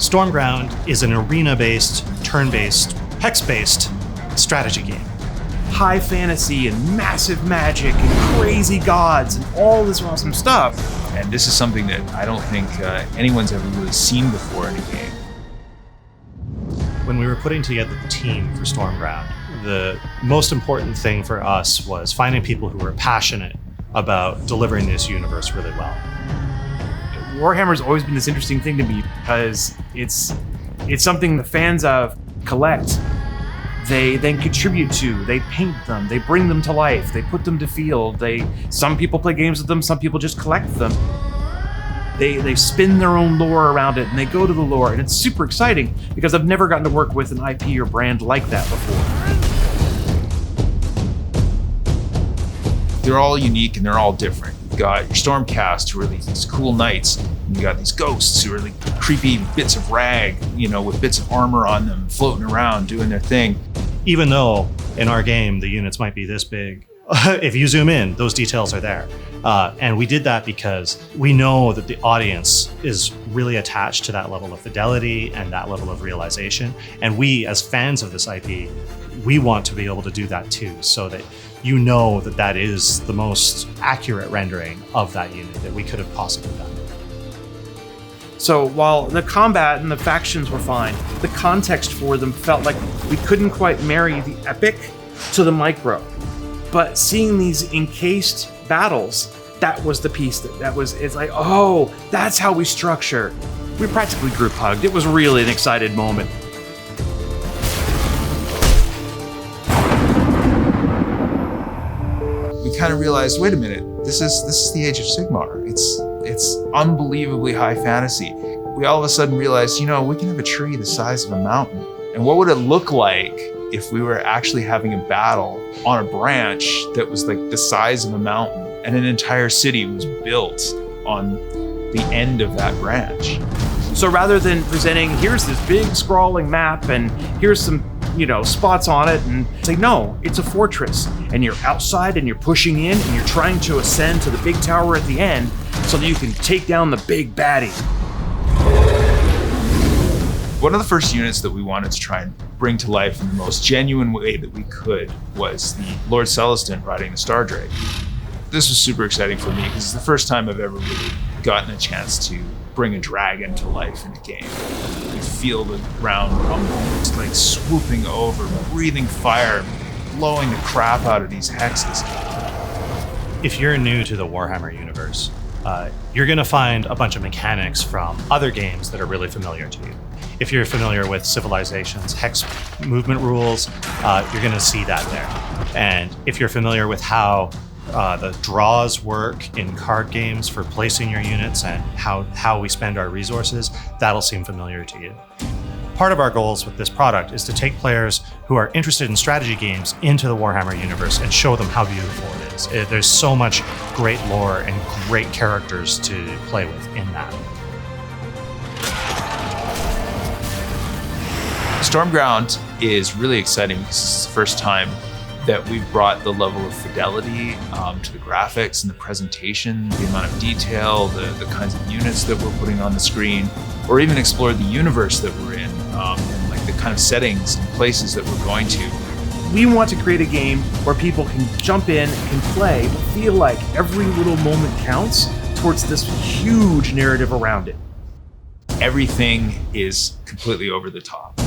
Stormground is an arena-based, turn-based, hex-based strategy game. High fantasy and massive magic and crazy gods and all this awesome stuff. And this is something that I don't think anyone's ever really seen before in a game. When we were putting together the team for Stormground, the most important thing for us was finding people who were passionate about delivering this universe really well. Warhammer's always been this interesting thing to me because it's something the fans of collect. They then contribute to, they paint them, they bring them to life, they put them to field. Some people play games with them, some people just collect them. They spin their own lore around it and they go to the lore, and it's super exciting because I've never gotten to work with an IP or brand like that before. They're all unique and they're all different. You've got your Stormcast, who are these cool knights, and you got these ghosts who are like creepy bits of rag, with bits of armor on them, floating around, doing their thing. Even though in our game, the units might be this big, if you zoom in, those details are there. And we did that because we know that the audience is really attached to that level of fidelity and that level of realization. And we, as fans of this IP, we want to be able to do that too, so that that is the most accurate rendering of that unit that we could have possibly done. So while the combat and the factions were fine, the context for them felt like we couldn't quite marry the epic to the micro. But seeing these encased battles, that was the piece it's like, oh, that's how we structure. We practically group hugged. It was really an excited moment. We kind of realized, wait a minute, this is the Age of Sigmar. It's unbelievably high fantasy. We all of a sudden realized, we can have a tree the size of a mountain. And what would it look like if we were actually having a battle on a branch that was like the size of a mountain, and an entire city was built on the end of that branch? So rather than presenting, here's this big sprawling map and here's some spots on it, and say, no, it's a fortress, and you're outside and you're pushing in and you're trying to ascend to the big tower at the end so that you can take down the big baddie. One of the first units that we wanted to try and bring to life in the most genuine way that we could was the Lord Celestin riding the Star Drake. This was super exciting for me because it's the first time I've ever really gotten a chance to bring a dragon to life in a game. You feel the ground rumble. It's like swooping over, breathing fire, blowing the crap out of these hexes. If you're new to the Warhammer universe, you're going to find a bunch of mechanics from other games that are really familiar to you. If you're familiar with Civilization's hex movement rules, you're going to see that there. And if you're familiar with how the draws work in card games for placing your units and how we spend our resources, that'll seem familiar to you. Part of our goals with this product is to take players who are interested in strategy games into the Warhammer universe and show them how beautiful it is. There's so much great lore and great characters to play with in that. Stormground is really exciting because it's the first time that we've brought the level of fidelity to the graphics and the presentation, the amount of detail, the kinds of units that we're putting on the screen, or even explored the universe that we're in, and like the kind of settings and places that we're going to. We want to create a game where people can jump in, can play, but feel like every little moment counts towards this huge narrative around it. Everything is completely over the top.